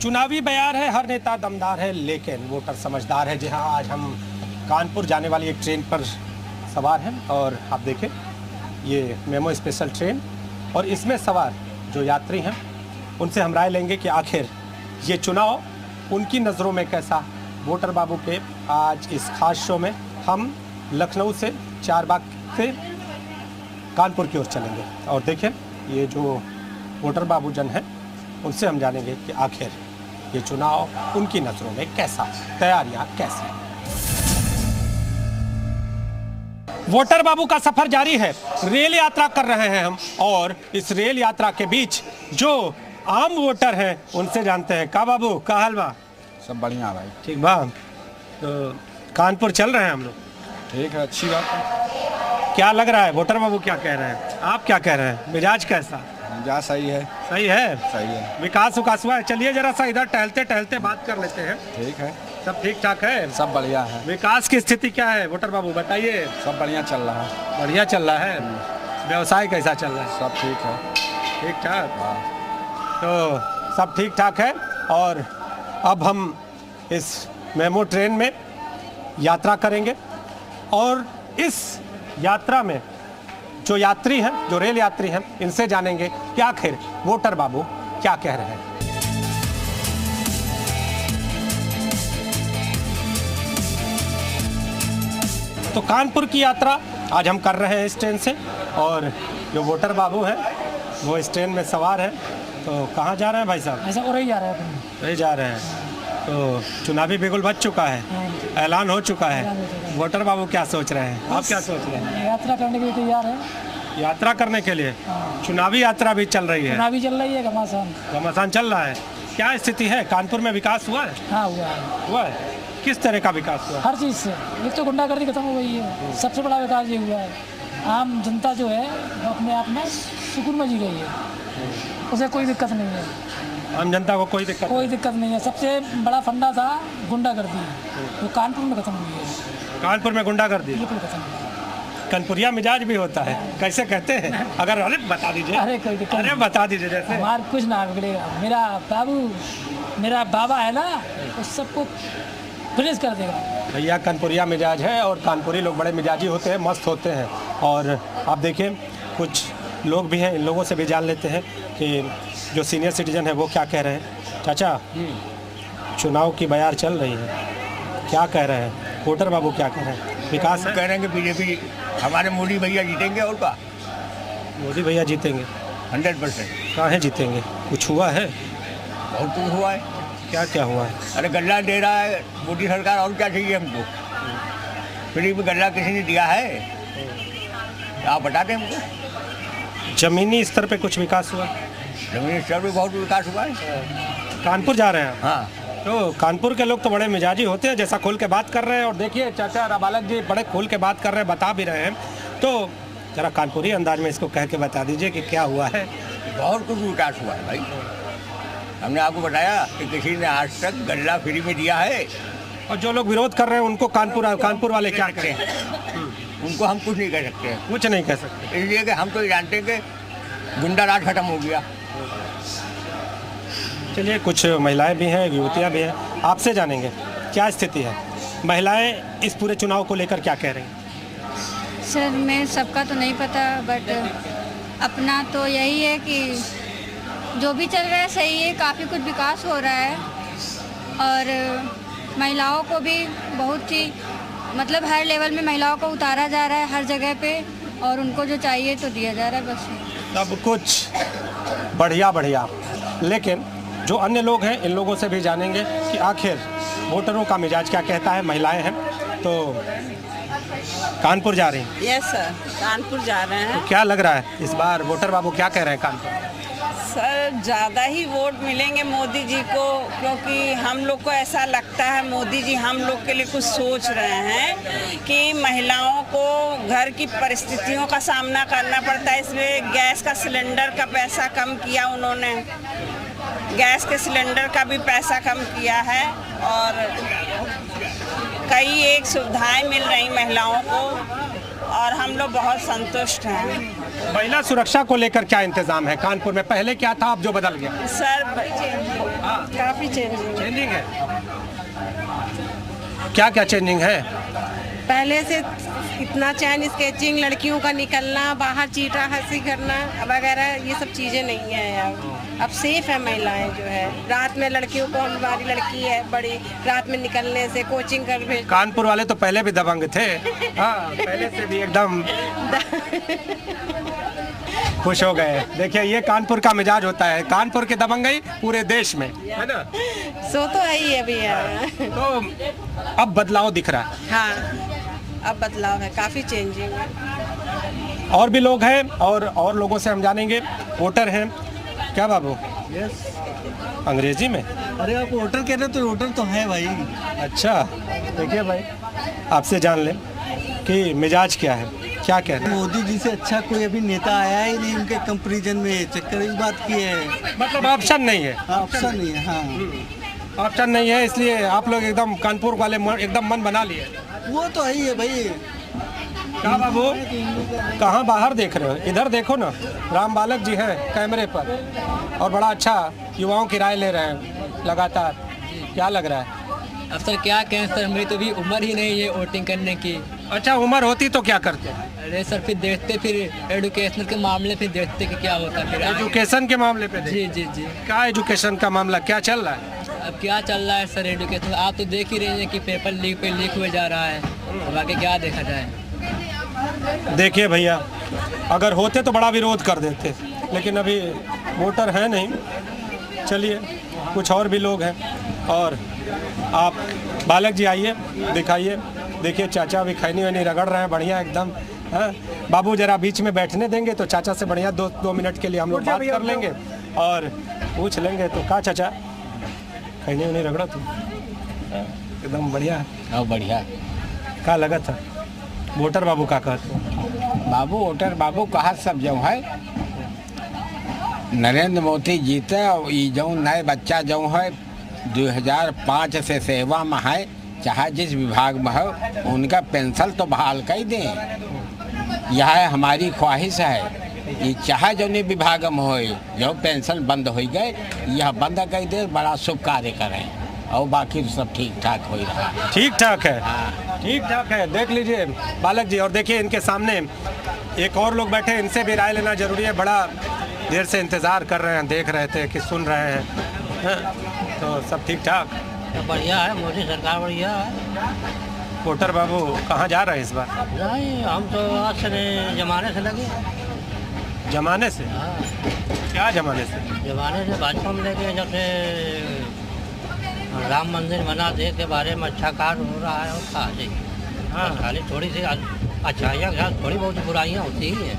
चुनावी बयार है, हर नेता दमदार है, लेकिन वोटर समझदार है। जी हाँ, आज हम कानपुर जाने वाली एक ट्रेन पर सवार हैं और आप देखें ये मेमो स्पेशल ट्रेन, और इसमें सवार जो यात्री हैं उनसे हम राय लेंगे कि आखिर ये चुनाव उनकी नज़रों में कैसा। वोटर बाबू के आज इस खास शो में हम लखनऊ से चारबाग से कानपुर की ओर चलेंगे और देखें ये जो वोटर बाबू जन हैं उनसे हम जानेंगे कि आखिर ये चुनाव उनकी नज़रों में कैसा, तैयारियां कैसी। वोटर बाबू का सफर जारी है, रेल यात्रा कर रहे हैं हम, और इस रेल यात्रा के बीच जो आम वोटर हैं उनसे जानते हैं। का बाबू, का हाल बा? सब बढ़िया भाई। ठीक बा। तो कानपुर चल रहे हैं हम लोग। ठीक है, अच्छी बात है। क्या लग रहा है वोटर बाबू क्या कह रहे हैं, आप क्या कह रहे हैं? मिजाज कैसा? जा सही है। सही है, सही है। विकास हुआ है। चलिए जरा सा इधर टहलते टहलते बात कर लेते हैं। ठीक है, सब ठीक ठाक है? सब बढ़िया है। विकास की स्थिति क्या है वोटर बाबू, बताइए। सब बढ़िया चल रहा है। बढ़िया चल रहा है। व्यवसाय कैसा चल रहा है? सब ठीक है। ठीक ठाक। हाँ। तो सब ठीक ठाक है, और अब हम इस मेमो ट्रेन में यात्रा करेंगे, और इस यात्रा में जो यात्री हैं, जो रेल यात्री हैं, इनसे जानेंगे कि आखिर वोटर बाबू क्या कह रहे हैं। तो कानपुर की यात्रा आज हम कर रहे हैं इस ट्रेन से, और जो वोटर बाबू हैं वो इस ट्रेन में सवार हैं। तो कहाँ जा रहे हैं भाई साहब? ऐसा और ही जा रहा है। वही जा रहे हैं। तो चुनावी बिगुल बज चुका है, ऐलान हो चुका है। वोटर बाबू क्या सोच रहे हैं, आप क्या सोच रहे हैं? यात्रा करने के लिए तैयार है। यात्रा करने के लिए? चुनावी यात्रा भी चल रही है? चुनावी चल रही है, घमासान घमासान चल रहा है। क्या स्थिति है, कानपुर में विकास हुआ है? हाँ हुआ है। हुआ है? किस तरह का विकास हुआ? हर चीज़ से। एक तो गुंडागर्दी खत्म हो गई है, सबसे बड़ा विकास ये हुआ है। आम जनता जो है वो अपने आप में सुकून में जी रही है, उसे कोई दिक्कत नहीं है। आम जनता को कोई दिक्कत नहीं है। सबसे बड़ा फंडा था गुंडागर्दी, तो कानपुर में खत्म हुई है। कानपुर में गुंडागर्दी बिल्कुल खत्म हुई है। कानपुरिया मिजाज भी होता है, कैसे कहते हैं? अगर अरे बता दीजिए। अरे कोई दिक्कत अरे बता दीजिए। जैसे हमारा कुछ ना बिगड़ेगा। मेरा बाबा है ना, उस सबको फिनिश कर देगा। भैया कानपुरिया मिजाज है, और कानपुरी लोग बड़े मिजाजी होते हैं, मस्त होते हैं। और आप देखिए कुछ लोग भी हैं, इन लोगों से भी जान लेते हैं कि जो सीनियर सिटीजन है वो क्या कह रहे हैं। चाचा, चुनाव की बयार चल रही है, क्या कह रहे हैं वोटर बाबू, क्या कह रहे हैं? विकास कह रहे हैं कि बीजेपी हमारे मोदी भैया जीतेंगे, और का मोदी भैया जीतेंगे 100%। कहाँ है जीतेंगे? कुछ हुआ है? बहुत कुछ हुआ है। क्या क्या हुआ है? अरे गल्ला दे रहा है मोदी सरकार, और क्या चाहिए हमको? फ्री में गल्ला किसी ने दिया है? आप बता दें हमको। जमीनी स्तर पे कुछ विकास हुआ? जमीनी स्तर पर बहुत विकास हुआ है। कानपुर जा रहे हैं? हाँ। तो कानपुर के लोग तो बड़े मिजाजी होते हैं, जैसा खोल के बात कर रहे हैं। और देखिए चाचा नाबालक जी बड़े खोल के बात कर रहे हैं, बता भी रहे हैं। तो जरा कानपुरी अंदाज में इसको कह के बता दीजिए कि क्या हुआ है। बहुत कुछ विकास हुआ है भाई। हमने आपको बताया कि किसी ने आज तक गल्ला फ्री में दिया है। और जो लोग विरोध कर रहे हैं उनको कानपुर वाले क्या करें? उनको हम कुछ नहीं कह सकते हैं। कुछ नहीं कह सकते, इसलिए कि हम तो जानते हैं कि गुंडा राज खत्म हो गया। चलिए कुछ महिलाएं भी हैं, युवतियां भी हैं, आपसे जानेंगे क्या स्थिति है। महिलाएं इस पूरे चुनाव को लेकर क्या कह रही हैं? सर मैं सबका तो नहीं पता, बट अपना तो यही है कि जो भी चल रहा है सही है, काफ़ी कुछ विकास हो रहा है, और महिलाओं को भी बहुत ही मतलब हर लेवल में महिलाओं को उतारा जा रहा है हर जगह पे, और उनको जो चाहिए तो दिया जा रहा है। बस सब कुछ बढ़िया। लेकिन जो अन्य लोग हैं इन लोगों से भी जानेंगे कि आखिर वोटरों का मिजाज क्या कहता है। महिलाएं हैं तो कानपुर जा रही हैं? यस सर, कानपुर जा रहे हैं। तो क्या लग रहा है इस बार वोटर बाबू क्या कह रहे हैं कानपुर? सर ज़्यादा ही वोट मिलेंगे मोदी जी को, क्योंकि हम लोग को ऐसा लगता है मोदी जी हम लोग के लिए कुछ सोच रहे हैं कि महिलाओं को घर की परिस्थितियों का सामना करना पड़ता है। इसमें गैस का सिलेंडर का पैसा कम किया उन्होंने, गैस के सिलेंडर का भी पैसा कम किया है, और कई एक सुविधाएं मिल रही महिलाओं को। और हम लोग बहुत संतुष्ट हैं। महिला सुरक्षा को लेकर क्या इंतजाम है कानपुर में? पहले क्या था, अब जो बदल गया? सर काफ़ी चेंजिंग है। क्या क्या चेंजिंग है? पहले से इतना चैन स्केचिंग, लड़कियों का निकलना, बाहर चीटा हंसी करना वगैरह, ये सब चीज़ें नहीं है। अब सेफ है महिलाएं जो है। रात में लड़कियों को, हमारी लड़की है बड़ी, रात में निकलने से कोचिंग कर भेज। कानपुर वाले तो पहले भी दबंग थे। हाँ, पहले से भी एकदम खुश हो गए। देखिए, ये कानपुर का मिजाज होता है। कानपुर के दबंगई पूरे देश में, है ना? सो तो है ही अभी है। तो अब बदलाव दिख रहा है। हाँ, अब बदलाव है, काफ़ी चेंजिंग है। और भी लोग हैं और लोगों से हम जानेंगे। वोटर हैं क्या बाबू? यस। अंग्रेजी में? अरे आप वोटर कह रहे हो तो वोटर तो है भाई। अच्छा, देखिए भाई, आपसे जान लें कि मिजाज क्या है, क्या कह रहे हैं? मोदी जी से अच्छा कोई अभी नेता आया ही नहीं उनके कंपैरिजन में। चक्कर इस बात की है, मतलब ऑप्शन नहीं है। हाँ, ऑप्शन नहीं है। हाँ, ऑप्शन नहीं है, इसलिए आप लोग एकदम कानपुर वाले एकदम मन बना लिए। वो तो है ही है भाई। क्या बाबू, कहाँ बाहर देख रहे हो? इधर देखो ना, राम बालक जी हैं कैमरे पर और बड़ा अच्छा युवाओं की राय ले रहे हैं लगातार। क्या लग रहा है? अब सर क्या कहें सर, मेरी तो भी उम्र ही नहीं है वोटिंग करने की। अच्छा, उम्र होती तो क्या करते? अरे सर फिर देखते, फिर एजुकेशन के मामले फिर देखते कि क्या होता है। फिर एजुकेशन के मामले पे? जी जी जी। क्या एजुकेशन का मामला क्या चल रहा है? अब क्या चल रहा है सर एजुकेशन? आप तो देख ही रहे हैं कि पेपर लीक पे लीक हुए जा रहा है। अब आगे क्या देखा जाए? देखिए भैया, अगर होते तो बड़ा विरोध कर देते, लेकिन अभी वोटर है नहीं। चलिए, कुछ और भी लोग हैं। और आप बालक जी आइए, दिखाइए। देखिए, चाचा भी खैनी वैनी रगड़ रहे हैं बढ़िया एकदम। हाँ, बाबू जरा बीच में बैठने देंगे तो चाचा से बढ़िया दो मिनट के लिए हम लोग बात कर लेंगे और पूछ लेंगे। तो क्या चाचा, खैनी वैनी रगड़ा तू? एकदम बढ़िया। हाँ, बढ़िया। क्या लगा था वोटर बाबू का कहते? बाबू वोटर बाबू कहा सब जो है नरेंद्र मोदी जीते। और ये जो नए बच्चा जो है 2005 से सेवा में है, चाहे जिस विभाग में हो, उनका पेंशन तो बहाल कर दें। यह हमारी ख्वाहिश है। ये चाहे जो नहीं विभाग में हो, जो पेंशन बंद हो गए, यह बंद कर दे, बड़ा शुभ कार्य करें। और बाकी तो सब ठीक ठाक हो रहा है। ठीक ठाक है। ठीक ठाक है। देख लीजिए बालक जी, और देखिए इनके सामने एक और लोग बैठे, इनसे भी राय लेना जरूरी है। बड़ा देर से इंतज़ार कर रहे हैं, देख रहे थे कि सुन रहे हैं। तो सब ठीक ठाक? बढ़िया है, मोदी सरकार बढ़िया है। वोटर बाबू कहाँ जा रहे हैं इस बार? नहीं, हम तो आज से जमाने से लगे। जमाने से? हाँ। क्या जमाने से? जमाने से भाजपा में लेके, जब से राम मंदिर बना, देश के बारे में अच्छा कार्य हो रहा है। और कहा जी, हाँ, खाली थोड़ी सी अच्छाइयाँ के साथ थोड़ी बहुत बुराइयाँ होती ही हैं।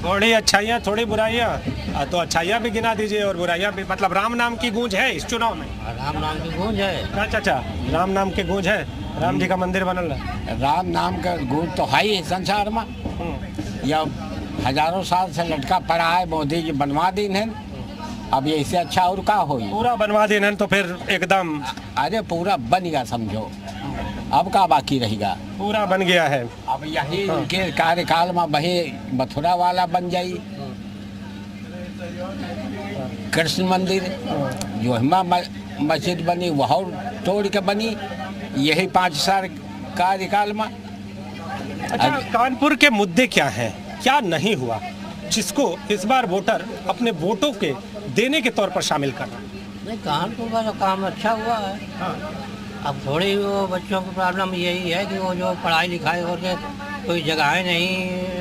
थोड़ी अच्छाइयाँ थोड़ी बुराइयाँ, तो अच्छाइयाँ भी गिना दीजिए और बुराइयाँ भी। मतलब राम नाम की गूंज है इस चुनाव में? राम नाम की गूंज है। क्या चाचा, राम नाम की गूंज है? राम जी का मंदिर बनल है। राम नाम का गूंज तो है ही संसार में। यह हजारों साल से लटका पड़ा है। मोदी जी बनवा दी है। अब ये इससे अच्छा और क्या हो? पूरा बनवा देना तो फिर एकदम, अरे पूरा बन गया समझो। अब का बाकी रहेगा? पूरा बन गया है। अब यही उनके कार्यकाल में वही मथुरा वाला बन जाई, कृष्ण मंदिर जो हिमा मस्जिद बनी वह तोड़ के बनी, यही 5 साल कार्यकाल में। अच्छा, कानपुर के मुद्दे क्या हैं, क्या नहीं हुआ जिसको इस बार वोटर अपने वोटों के देने के तौर पर शामिल कर रहा है? नहीं, कानपुर का जो काम अच्छा हुआ है। हाँ। अब थोड़ी वो बच्चों की प्रॉब्लम यही है कि वो जो पढ़ाई लिखाई और के कोई जगहें नहीं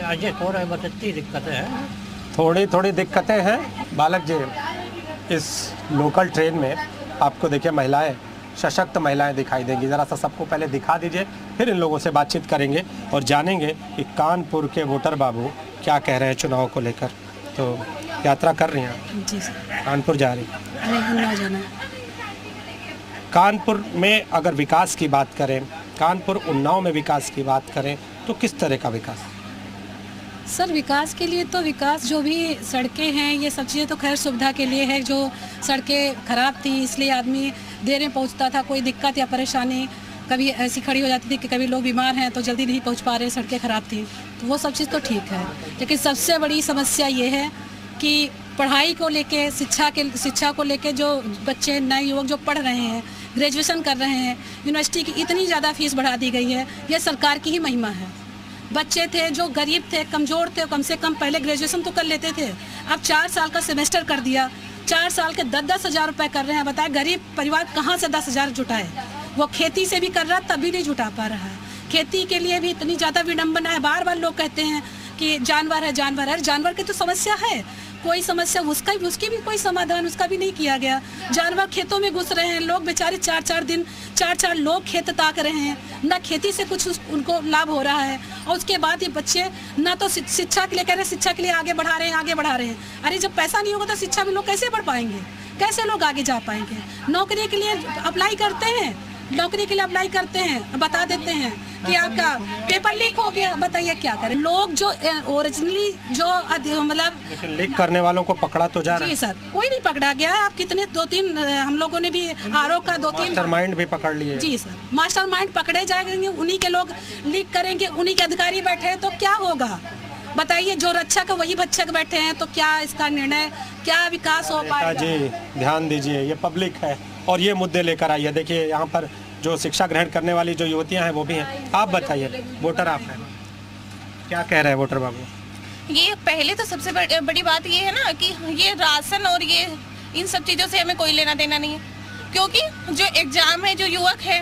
एडजस्ट हो रहे, बस इतनी दिक्कतें हैं। थोड़ी दिक्कतें हैं बालक जी। इस लोकल ट्रेन में आपको देखिए महिलाएं, सशक्त महिलाएं दिखाई देंगी। ज़रा सा सबको पहले दिखा दीजिए, फिर इन लोगों से बातचीत करेंगे और जानेंगे कि कानपुर के वोटर बाबू क्या कह रहे हैं चुनाव को लेकर। तो यात्रा कर रही हैं? जी सर। कानपुर जा रही? नहीं, जाना है। कानपुर में अगर विकास की बात करें, कानपुर उन्नाव में विकास की बात करें, तो किस तरह का विकास? सर विकास के लिए तो विकास जो भी सड़कें हैं, ये सब चीज़ें तो खैर सुविधा के लिए है। जो सड़कें ख़राब थी इसलिए आदमी देर में पहुंचता था, कोई दिक्कत या परेशानी कभी ऐसी खड़ी हो जाती थी कि कभी लोग बीमार हैं तो जल्दी नहीं पहुंच पा रहे, सड़कें ख़राब थी, तो वो सब चीज़ तो ठीक है। लेकिन सबसे बड़ी समस्या ये है कि पढ़ाई को लेके, शिक्षा को लेके जो बच्चे नए युवक जो पढ़ रहे हैं, ग्रेजुएशन कर रहे हैं, यूनिवर्सिटी की इतनी ज़्यादा फीस बढ़ा दी गई है, ये सरकार की ही महिमा है। बच्चे थे जो गरीब थे, कमज़ोर थे, कम से कम पहले ग्रेजुएशन तो कर लेते थे, अब 4 साल का सेमेस्टर कर दिया, 4 साल के 10-10 हज़ार रुपये कर रहे हैं। बताए गरीब परिवार कहाँ से 10 हज़ार जुटाए? वो खेती से भी कर रहा तभी नहीं जुटा पा रहा है। खेती के लिए भी इतनी ज़्यादा विडम्बना है। बार बार लोग कहते हैं कि जानवर है, जानवर है। जानवर की तो समस्या है, कोई समस्या उसकी भी कोई समाधान उसका भी नहीं किया गया। जानवर खेतों में घुस रहे हैं, लोग बेचारे 4-4 दिन 4-4 लोग खेत ताक रहे हैं, ना खेती से कुछ उनको लाभ हो रहा है। और उसके बाद ये बच्चे ना तो शिक्षा के लिए कह रहे हैं, शिक्षा के लिए आगे बढ़ा रहे हैं। अरे जब पैसा नहीं होगा तो शिक्षा में लोग कैसे बढ़ पाएंगे, कैसे लोग आगे जा पाएंगे? नौकरी के लिए अप्लाई करते हैं, बता देते हैं कि आपका पेपर लीक हो गया, बताइए क्या करें? लोग जो ओरिजिनली जो मतलब लीक करने वालों को पकड़ा तो जा रहा है। जी सर, कोई नहीं पकड़ा गया है। आप कितने 2-3 हम लोगों ने भी आरओ का 2-3 मास्टरमाइंड भी पकड़ लिए। जी सर, मास्टरमाइंड पकड़े जाएंगे, उन्हीं के लोग लीक करेंगे, उन्हीं के अधिकारी बैठे हैं, तो क्या होगा बताइए? जो रक्षक वही भक्षक बैठे हैं, तो क्या इसका निर्णय, क्या विकास हो पाएगा? जी ध्यान दीजिए, ये पब्लिक है और ये मुद्दे लेकर आई है। देखिए यहाँ पर जो शिक्षा ग्रहण करने वाली जो युवतियाँ हैं वो भी हैं। आप बताइए, वोटर आप हैं, क्या कह रहे हैं वोटर बाबू? ये पहले तो सबसे बड़ी बात ये है ना कि ये राशन और ये इन सब चीज़ों से हमें कोई लेना देना नहीं है, क्योंकि जो एग्ज़ाम है, जो युवक है,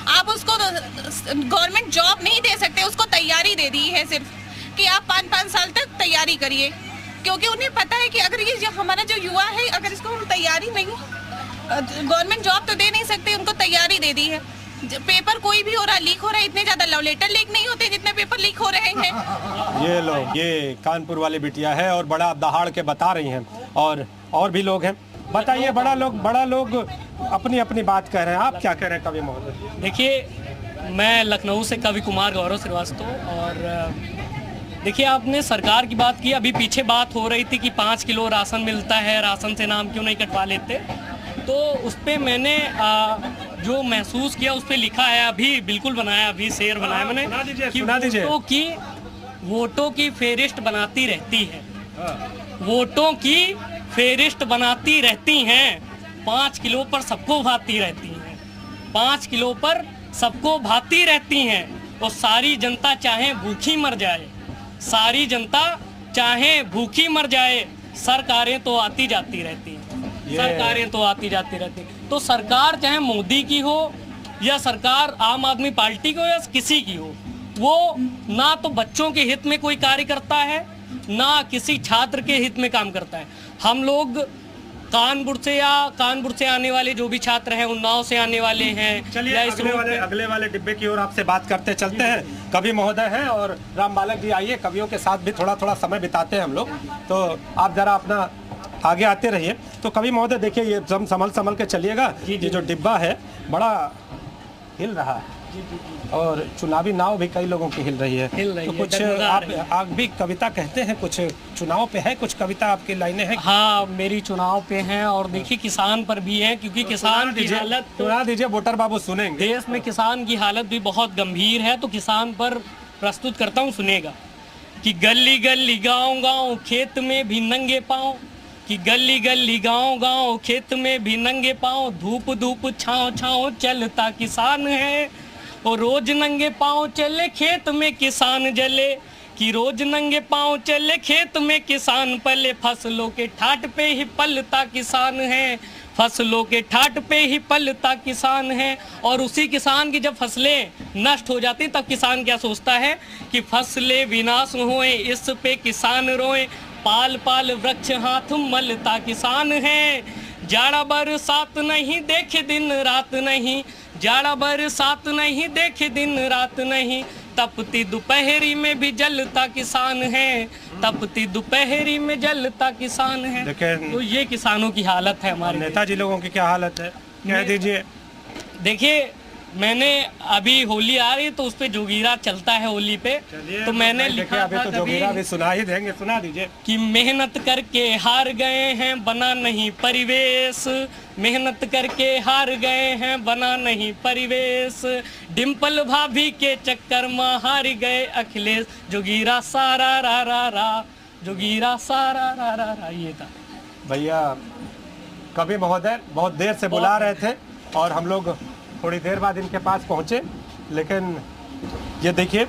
आप उसको गवर्नमेंट जॉब नहीं दे सकते, उसको तैयारी दे दी है सिर्फ कि आप 5-5 साल तक तैयारी करिए, क्योंकि उन्हें पता है कि अगर ये जो हमारा जो युवा है, अगर इसको हम तैयारी नहीं, गवर्नमेंट जॉब तो दे नहीं सकते, उनको तैयारी दे दी है। पेपर कोई भी हो रहा, लीक हो रहा है, इतने ज़्यादा लव लेटर लीक नहीं होते जितने पेपर लीक हो रहे हैं। ये लोग, ये कानपुर वाली बिटिया है और बड़ा दहाड़ के बता रही हैं, और भी लोग हैं। बताइए, बड़ा लोग अपनी अपनी बात कह रहे हैं, आप क्या कह रहे हैं कवि महोदय? देखिए, मैं लखनऊ से कवि कुमार गौरव श्रीवास्तव। और देखिए, आपने सरकार की बात की, अभी पीछे बात हो रही थी कि 5 किलो राशन मिलता है, राशन से नाम क्यों नहीं कटवा लेते, तो उस पर मैंने जो महसूस किया उस पर लिखा है, अभी बिल्कुल बनाया, अभी शेर बनाया मैंने कि वोटों की फेरिस्ट बनाती रहती है, वोटों की फेरिस्ट बनाती रहती हैं, 5 किलो पर सबको भाती रहती हैं, 5 किलो पर सबको भाती रहती हैं। और सारी जनता चाहे भूखी मर जाए, सारी जनता चाहे भूखी मर जाए, सरकारें तो आती जाती रहती हैं, सरकारें तो आती जाती रहती हैं। तो सरकार चाहे मोदी की हो या सरकार आम आदमी पार्टी की हो या किसी की हो, वो ना तो बच्चों के हित में कोई कार्य करता है, ना किसी छात्र के हित में काम करता है। हम लोग कानपुर से आने वाले जो भी छात्र हैं, उन्नाव से आने वाले हैं, चलिए अगले वाले डिब्बे की ओर आपसे बात करते चलते हैं। कवि महोदय हैं और राम बालक जी, आइए, कवियों के साथ भी थोड़ा समय बिताते हैं हम लोग, तो आप जरा अपना आगे आते रहिए। तो कवि महोदय देखिए, ये संभल के चलिएगा, ये जो डिब्बा है बड़ा हिल रहा है और चुनावी नाव भी कई लोगों की हिल रही है। तो कुछ आप भी कविता कहते हैं, कुछ चुनाव पे है, कुछ कविता आपकी लाइनें हैं? हाँ, मेरी चुनाव पे हैं और देखिए किसान पर भी है, क्योंकि किसान की हालत, सुना दीजिए, वोटर बाबू सुनेंगे। देश में किसान की हालत भी बहुत गंभीर है, तो किसान पर प्रस्तुत करता हूँ, सुनेगा। कि गली गली गाँव गाँव खेत में भी नंगे पाँव, कि गली गली गाँव गाँव खेत में भी नंगे पाँव, धूप धूप छाँव छाँव चलता किसान है, और रोज नंगे पाँव चले खेत में किसान जले, कि रोज नंगे पाँव चले खेत में किसान पले, फसलों के ठाट पे ही पलता किसान है, फसलों के ठाट पे ही पलता किसान है। और उसी किसान की जब फसलें नष्ट हो जाती तब किसान क्या सोचता है कि फसलें विनाश होए, इस पे किसान रोए, पाल पाल वृक्ष हाथ मलता किसान है। जाड़ा बरसात नहीं देखे दिन रात नहीं, जाड़ा बरसात नहीं देखे दिन रात नहीं, तपती दोपहरी में भी जलता किसान है, तपती दोपहरी में जलता किसान है। तो ये किसानों की हालत है। हमारे नेताजी लोगों की क्या हालत है, कह दीजिए। देखिए, मैंने अभी होली आ रही तो उस पे जोगीरा चलता है होली पे, तो मैंने लिखा अभी था तो जोगीरा भी सुना ही देंगे, सुना दीजिए। कि मेहनत करके हार गए हैं बना नहीं परिवेश, मेहनत करके हार गए हैं बना नहीं परिवेश, डिम्पल भाभी के चक्कर में हार गए अखिलेश, जोगीरा सारा रा रा रा, जोगीरा सारा रा रा रा। ये था भैया। कवि महोदय बहुत देर से बुला रहे थे और हम लोग थोड़ी देर बाद इनके पास पहुँचे, लेकिन ये देखिए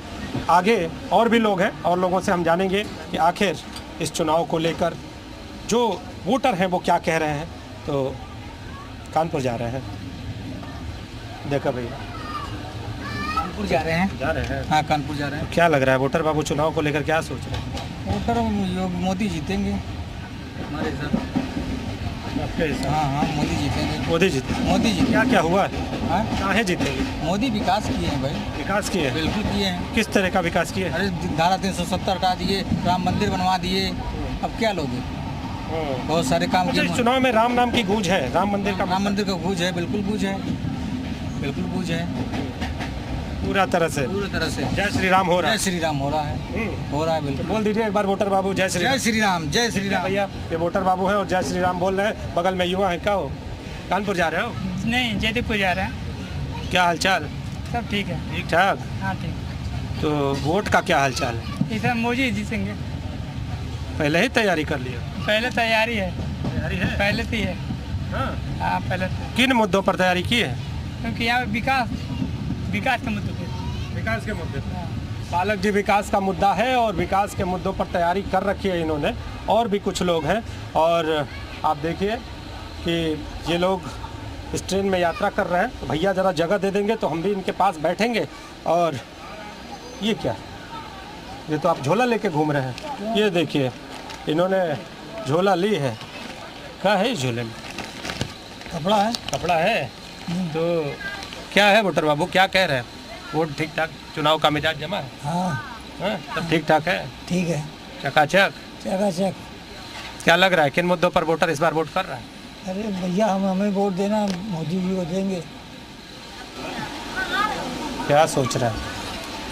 आगे और भी लोग हैं और लोगों से हम जानेंगे कि आखिर इस चुनाव को लेकर जो वोटर हैं वो क्या कह रहे हैं। तो कानपुर जा रहे हैं, देखा भैया कानपुर जा रहे हैं। हाँ, कानपुर जा रहे हैं। क्या लग रहा है वोटर बाबू चुनाव को लेकर क्या सोच रहे हैं? वोटर मोदी जीतेंगे हमारे हिसाब। हाँ, मोदी जीतेंगे। मोदी जी क्या क्या हुआ है? काहे जीतेंगे? मोदी विकास किए हैं भाई, विकास किए हैं, बिल्कुल किए हैं। किस तरह का विकास किए? अरे धारा 370 हटा दिए, राम मंदिर बनवा दिए, अब क्या लोगे? बहुत सारे काम किए। इस चुनाव में राम नाम की गूंज है, राम मंदिर का गूंज है, बिल्कुल गूंज है, बिल्कुल गूंज है, पूरा तरह से जय श्री राम हो रहा है। जय श्री राम हो रहा है, हो रहा है बिल्कुल। बोल दीजिए एक बार वोटर बाबू जय श्री राम। जय श्री राम, जय श्री राम। भैया ये वोटर बाबू हैं और जय श्री राम बोल रहे हैं, बगल में युवा है। क्या हो, कानपुर जा रहे हो? नहीं, जयदेवपुर जा रहे हैं। क्या हालचाल? सब ठीक है। ठीक ठाक। हाँ ठीक। तो वोट का क्या हालचाल है? इधर मोदी जीतेंगे। पहले ही तैयारी कर लिया? पहले तैयारी है, पहले से है। हाँ, पहले से। किन मुद्दों पर तैयारी की है? क्योंकि यहाँ विकास के मुद्दे पे। विकास के मुद्दे पर पालक जी विकास का मुद्दा है और विकास के मुद्दों पर तैयारी कर रखी है इन्होंने। और भी कुछ लोग हैं और आप देखिए कि ये लोग इस ट्रेन में यात्रा कर रहे हैं। तो भैया ज़रा जगह दे देंगे तो हम भी इनके पास बैठेंगे। और ये क्या, ये तो आप झोला लेके घूम रहे हैं। ये देखिए इन्होंने झोला ली है। क्या है इस झोले में? कपड़ा है। कपड़ा है। तो क्या है वोटर बाबू, क्या कह रहे हैं? वोट ठीक ठाक, चुनाव का मिजाज जमा है? हाँ, सब ठीक ठाक है। ठीक है, चकाचक। चकाचक। क्या लग रहा है किन मुद्दों पर वोटर इस बार वोट कर रहा है? अरे भैया हमें वोट देना, मोदी जी को देंगे। क्या सोच रहा है?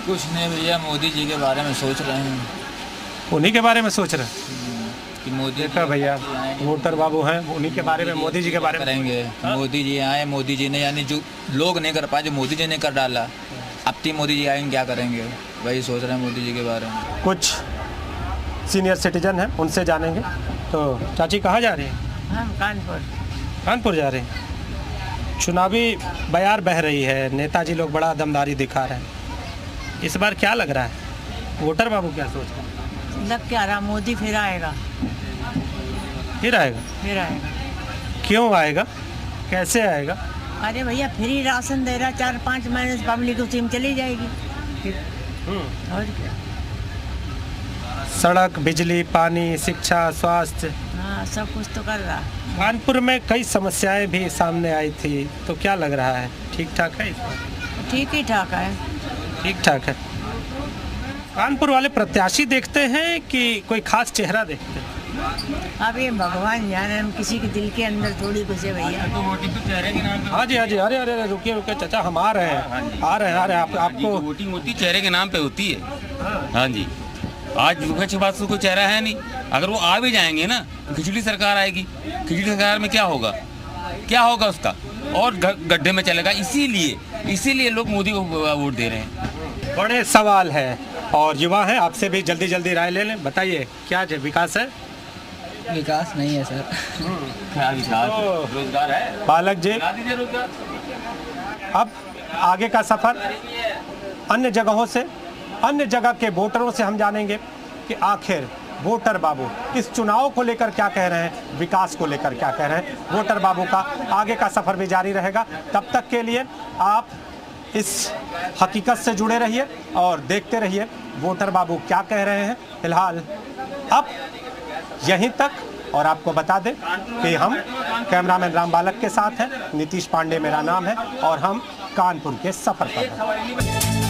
कुछ नहीं भैया, मोदी जी के बारे में सोच रहे हैं। उन्हीं के बारे में सोच रहे हैं कि मोदी देखा भैया वोटर बाबू हैं, उन्हीं के बारे में, मोदी जी के बारे में करेंगे। मोदी जी आए, मोदी जी ने यानी जो लोग नहीं कर पाए जो मोदी जी ने कर डाला, अब तीन मोदी जी आएंगे क्या करेंगे, वही सोच रहे हैं मोदी जी के बारे में। कुछ सीनियर सिटीजन हैं, उनसे जानेंगे। तो चाची कहाँ जा रही हैं? हम कानपुर। कानपुर जा रहे हैं। चुनावी बयार बह रही है, नेताजी लोग बड़ा दमदारी दिखा रहे हैं। इस बार क्या लग रहा है वोटर बाबू, क्या सोच रहे हैं? लग क्या रहा, मोदी फिर आएगा। फिर आएगा? फिर आएगा। क्यों आएगा, कैसे आएगा? अरे भैया फ्री राशन दे रहा, 4-5 महीने से पब्लिक उसी में चली जाएगी फिर। और क्या, सड़क, बिजली, पानी, शिक्षा, स्वास्थ्य, हाँ सब कुछ तो कर रहा। कानपुर में कई समस्याएं भी सामने आई थी, तो क्या लग रहा है ठीक ठाक है इस बार? ठीक ही ठाक है। ठीक ठाक है। कानपुर वाले प्रत्याशी देखते हैं कि कोई खास चेहरा देखते हैं? अब ये भगवान जाने, हम किसी के दिल के अंदर थोड़ी कुछ है भैया। हाँ जी, हाँ जी। अरे अरे अरे रुकिए रुकिए चाचा, हम आ रहे हैं, आ रहे हैं, आ रहे हैं। आपको वोटिंग होती चेहरे के नाम पे होती है। हाँ जी, आज विपक्ष के पास तो कोई चेहरा है नहीं। अगर वो आ भी जाएंगे ना तो खिचड़ी सरकार आएगी। खिचड़ी सरकार में क्या होगा, क्या होगा उसका, और गड्ढे में चलेगा। इसीलिए लोग मोदी को वोट दे रहे हैं। बड़े सवाल है और युवा हैं, आपसे भी जल्दी जल्दी राय ले लें। बताइए क्या विकास है? विकास नहीं है सर। क्या विकास, रोजगार है? बालक जी, अब आगे का सफर अन्य जगहों से, अन्य जगह के वोटरों से हम जानेंगे कि आखिर वोटर बाबू इस चुनाव को लेकर क्या कह रहे हैं, विकास को लेकर क्या कह रहे हैं। वोटर बाबू का आगे का सफर भी जारी रहेगा। तब तक के लिए आप इस हकीकत से जुड़े रहिए और देखते रहिए वोटर बाबू क्या कह रहे हैं। फिलहाल अब यहीं तक, और आपको बता दें कि हम कैमरामैन राम बालक के साथ हैं, नीतीश पांडे मेरा नाम है और हम कानपुर के सफर पर हैं।